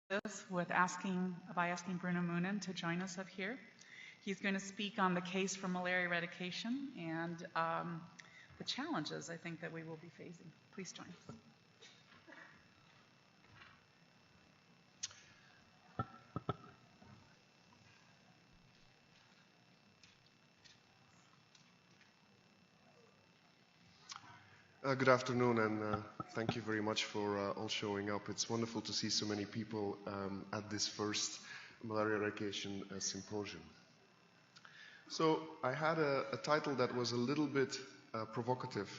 this by asking Bruno Moonen to join us up here. He's going to speak on the case for malaria eradication and the challenges I think that we will be facing. Please join us. Good afternoon, and thank you very much for all showing up. It's wonderful to see so many people at this first malaria eradication symposium. So I had a title that was a little bit provocative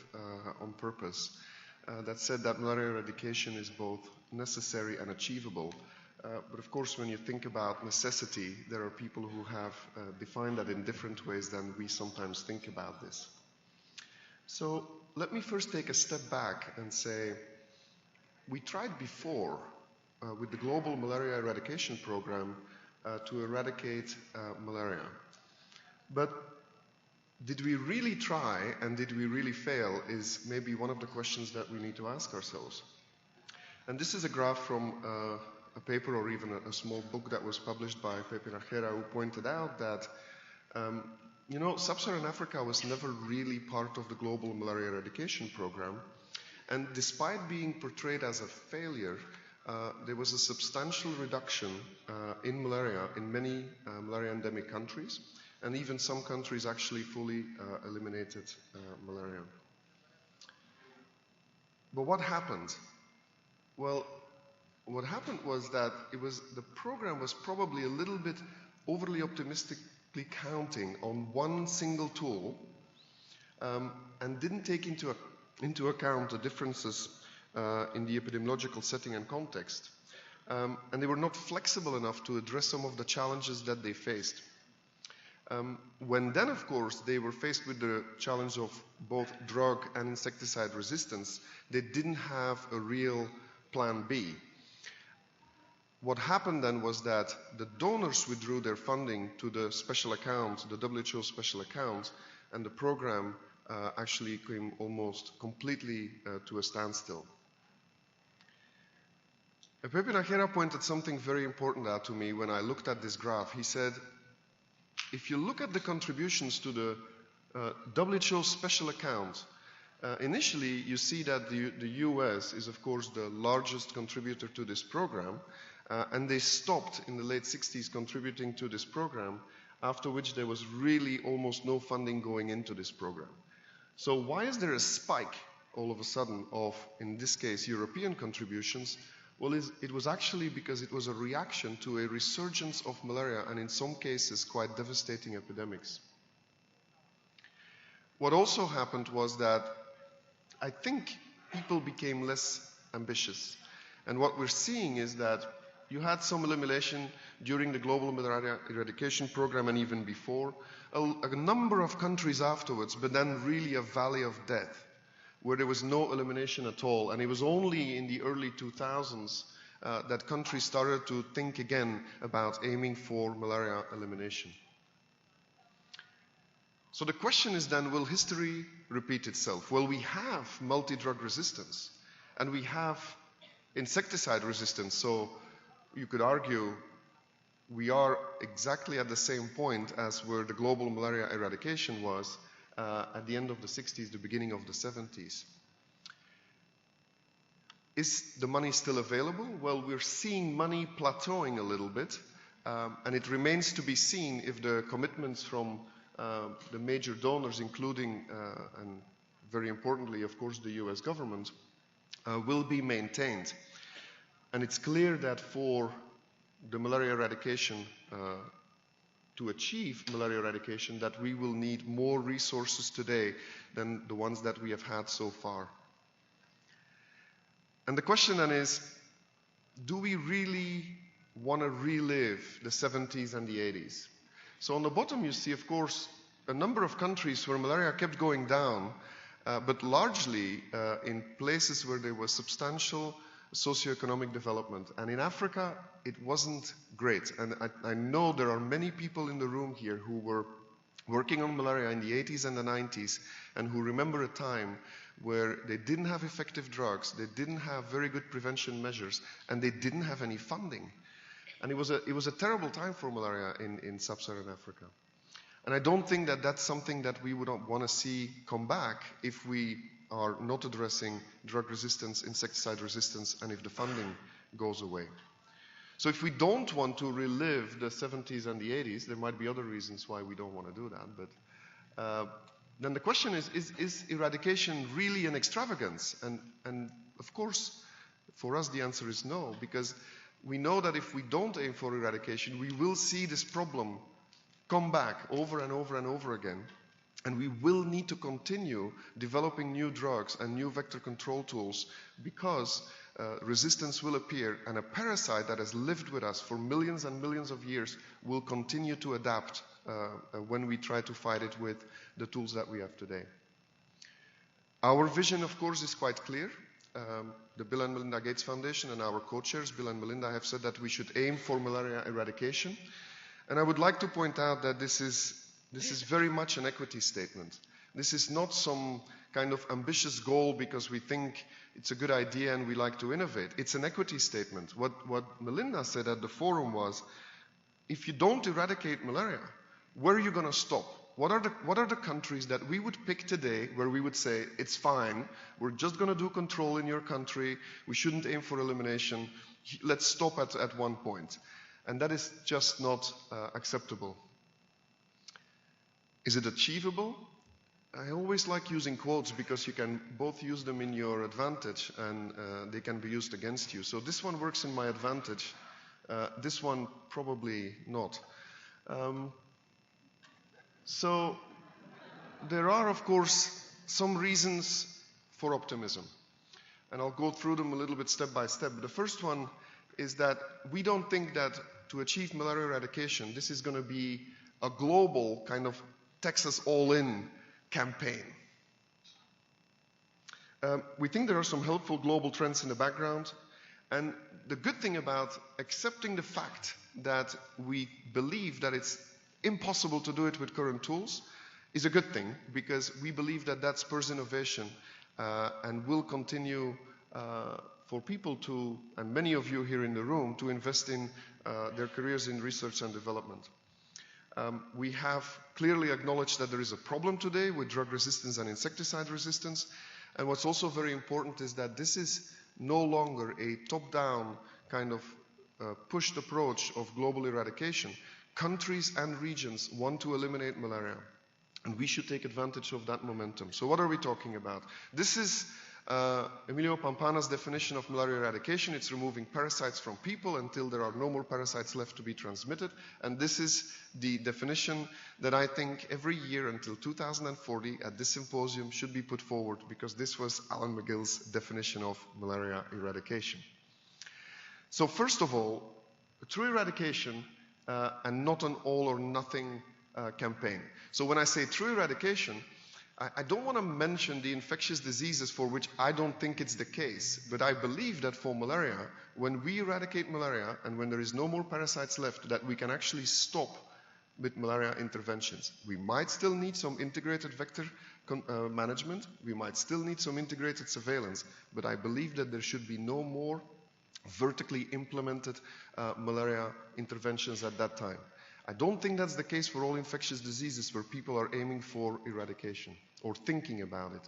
on purpose, that said that malaria eradication is both necessary and achievable. But of course, when you think about necessity, there are people who have defined that in different ways than we sometimes think about this. So let me first take a step back and say, we tried before with the Global Malaria Eradication Program to eradicate malaria. But did we really try and did we really fail is maybe one of the questions that we need to ask ourselves. And this is a graph from a paper or even a small book that was published by Pepe Najera, who pointed out that Sub-Saharan Africa was never really part of the Global Malaria Eradication Program, and despite being portrayed as a failure, there was a substantial reduction in malaria in many malaria endemic countries, and even some countries actually fully eliminated malaria. But what happened? Well, what happened was that the program was probably a little bit overly optimistic, counting on one single tool and didn't take into account the differences in the epidemiological setting and context. And they were not flexible enough to address some of the challenges that they faced. When then, of course, they were faced with the challenge of both drug and insecticide resistance, they didn't have a real plan B. What happened then was that the donors withdrew their funding to the special account, the WHO special account, and the program actually came almost completely to a standstill. Pepe Najera pointed something very important out to me when I looked at this graph. He said, if you look at the contributions to the WHO special account, initially you see that the US is of course the largest contributor to this program, and they stopped in the late 60s contributing to this program, after which there was really almost no funding going into this program. So why is there a spike all of a sudden of, in this case, European contributions? Well, it was actually because it was a reaction to a resurgence of malaria and in some cases quite devastating epidemics. What also happened was that I think people became less ambitious. And what we're seeing is that you had some elimination during the Global Malaria Eradication Program and even before, a number of countries afterwards, but then really a valley of death, where there was no elimination at all. And it was only in the early 2000s that countries started to think again about aiming for malaria elimination. So the question is then, will history repeat itself? Well, we have multi-drug resistance, and we have insecticide resistance, so you could argue we are exactly at the same point as where the global malaria eradication was at the end of the 60s, the beginning of the 70s. Is the money still available? Well, we're seeing money plateauing a little bit, and it remains to be seen if the commitments from the major donors, including, and very importantly, of course, the US government, will be maintained. And it's clear that for the malaria eradication, to achieve malaria eradication, that we will need more resources today than the ones that we have had so far. And the question then is, do we really want to relive the 70s and the 80s? So on the bottom you see, of course, a number of countries where malaria kept going down, but largely in places where there was substantial socioeconomic development. And in Africa, it wasn't great. And I know there are many people in the room here who were working on malaria in the 80s and the 90s and who remember a time where they didn't have effective drugs, they didn't have very good prevention measures, and they didn't have any funding. And it was a terrible time for malaria in sub-Saharan Africa. And I don't think that that's something that we would want to see come back if we are not addressing drug resistance, insecticide resistance, and if the funding goes away. So if we don't want to relive the 70s and the 80s, there might be other reasons why we don't want to do that. But then the question is eradication really an extravagance? And of course, for us, the answer is no, because we know that if we don't aim for eradication, we will see this problem come back over and over and over again. And we will need to continue developing new drugs and new vector control tools because resistance will appear, and a parasite that has lived with us for millions and millions of years will continue to adapt when we try to fight it with the tools that we have today. Our vision, of course, is quite clear. The Bill and Melinda Gates Foundation and our co-chairs, Bill and Melinda, have said that we should aim for malaria eradication. And I would like to point out that this is very much an equity statement. This is not some kind of ambitious goal because we think it's a good idea and we like to innovate. It's an equity statement. What Melinda said at the forum was, if you don't eradicate malaria, where are you going to stop? What are the countries that we would pick today where we would say, it's fine, we're just going to do control in your country, we shouldn't aim for elimination, let's stop at one point. And that is just not acceptable. Is it achievable? I always like using quotes because you can both use them in your advantage and they can be used against you. So this one works in my advantage. This one probably not. So there are, of course, some reasons for optimism. And I'll go through them a little bit step by step. The first one is that we don't think that to achieve malaria eradication, this is going to be a global kind of Texas all-in campaign. We think there are some helpful global trends in the background. And the good thing about accepting the fact that we believe that it's impossible to do it with current tools is a good thing, because we believe that that spurs innovation and will continue for people to, and many of you here in the room, to invest in their careers in research and development. We have clearly acknowledged that there is a problem today with drug resistance and insecticide resistance. And what's also very important is that this is no longer a top-down kind of pushed approach of global eradication. Countries and regions want to eliminate malaria, and we should take advantage of that momentum. So what are we talking about? This is Emilio Pampana's definition of malaria eradication. It's removing parasites from people until there are no more parasites left to be transmitted. And this is the definition that I think every year until 2040 at this symposium should be put forward, because this was Alan McGill's definition of malaria eradication. So first of all, true eradication and not an all or nothing campaign. So when I say true eradication, I don't want to mention the infectious diseases for which I don't think it's the case, but I believe that for malaria, when we eradicate malaria and when there is no more parasites left, that we can actually stop with malaria interventions. We might still need some integrated vector management, we might still need some integrated surveillance, but I believe that there should be no more vertically implemented malaria interventions at that time. I don't think that's the case for all infectious diseases where people are aiming for eradication or thinking about it.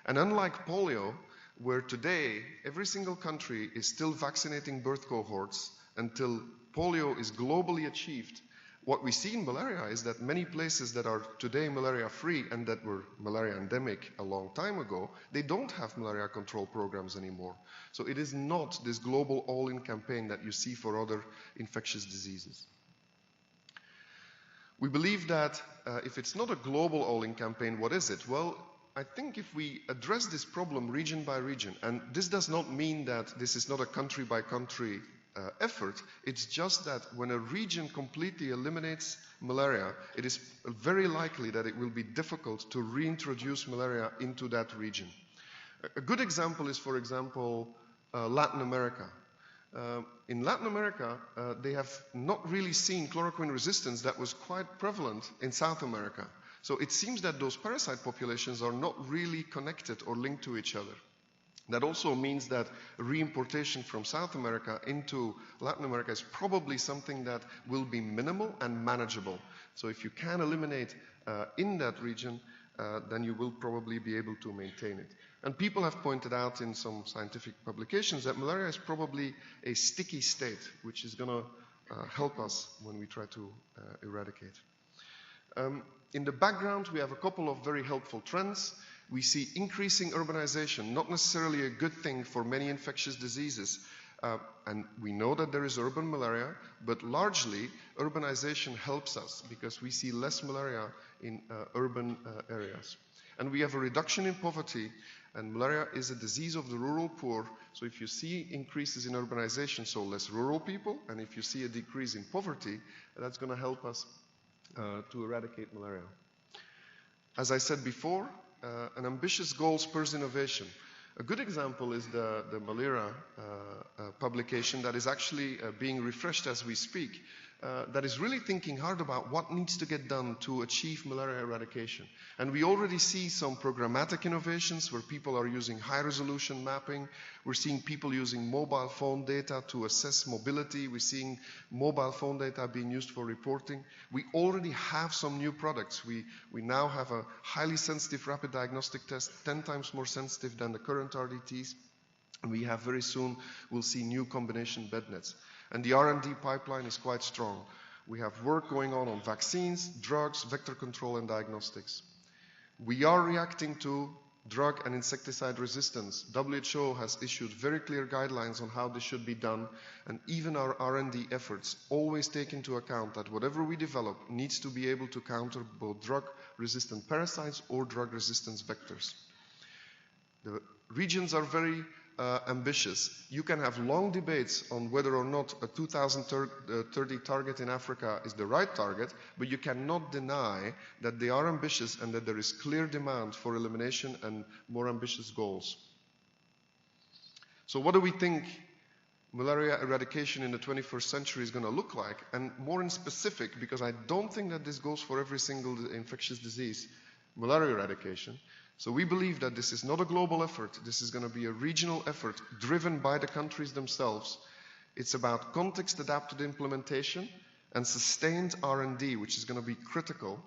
And unlike polio, where today every single country is still vaccinating birth cohorts until polio is globally achieved, what we see in malaria is that many places that are today malaria-free and that were malaria endemic a long time ago, they don't have malaria control programs anymore. So it is not this global all-in campaign that you see for other infectious diseases. We believe that if it's not a global all-in campaign, what is it? Well, I think if we address this problem region by region, and this does not mean that this is not a country by country effort, it's just that when a region completely eliminates malaria, it is very likely that it will be difficult to reintroduce malaria into that region. A good example is, for example, Latin America. In Latin America, they have not really seen chloroquine resistance that was quite prevalent in South America. So it seems that those parasite populations are not really connected or linked to each other. That also means that reimportation from South America into Latin America is probably something that will be minimal and manageable. So if you can eliminate in that region, then you will probably be able to maintain it. And people have pointed out in some scientific publications that malaria is probably a sticky state, which is going to help us when we try to eradicate. In the background, we have a couple of very helpful trends. We see increasing urbanization, not necessarily a good thing for many infectious diseases. And we know that there is urban malaria, but largely urbanization helps us because we see less malaria in urban areas. And we have a reduction in poverty, and malaria is a disease of the rural poor. So if you see increases in urbanization, so less rural people, and if you see a decrease in poverty, that's going to help us to eradicate malaria. As I said before, an ambitious goal spurs innovation. A good example is the malaria publication that is actually being refreshed as we speak, that is really thinking hard about what needs to get done to achieve malaria eradication. And we already see some programmatic innovations where people are using high-resolution mapping. We're seeing people using mobile phone data to assess mobility. We're seeing mobile phone data being used for reporting. We already have some new products. We now have a highly sensitive rapid diagnostic test, 10 times more sensitive than the current RDTs. And we have very soon, we'll see new combination bed nets. And the R&D pipeline is quite strong. We have work going on vaccines, drugs, vector control, and diagnostics. We are reacting to drug and insecticide resistance. WHO has issued very clear guidelines on how this should be done, and even our R&D efforts always take into account that whatever we develop needs to be able to counter both drug-resistant parasites or drug-resistant vectors. The regions are very ambitious. You can have long debates on whether or not a 2030 target in Africa is the right target, but you cannot deny that they are ambitious and that there is clear demand for elimination and more ambitious goals. So what do we think malaria eradication in the 21st century is going to look like? And more in specific, because I don't think that this goes for every single infectious disease, malaria eradication. So we believe that this is not a global effort. This is going to be a regional effort driven by the countries themselves. It's about context-adapted implementation and sustained R&D, which is going to be critical.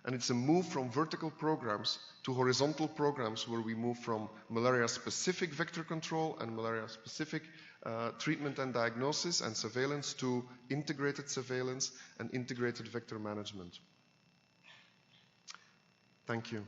And it's a move from vertical programs to horizontal programs where we move from malaria-specific vector control and malaria-specific treatment and diagnosis and surveillance to integrated surveillance and integrated vector management. Thank you.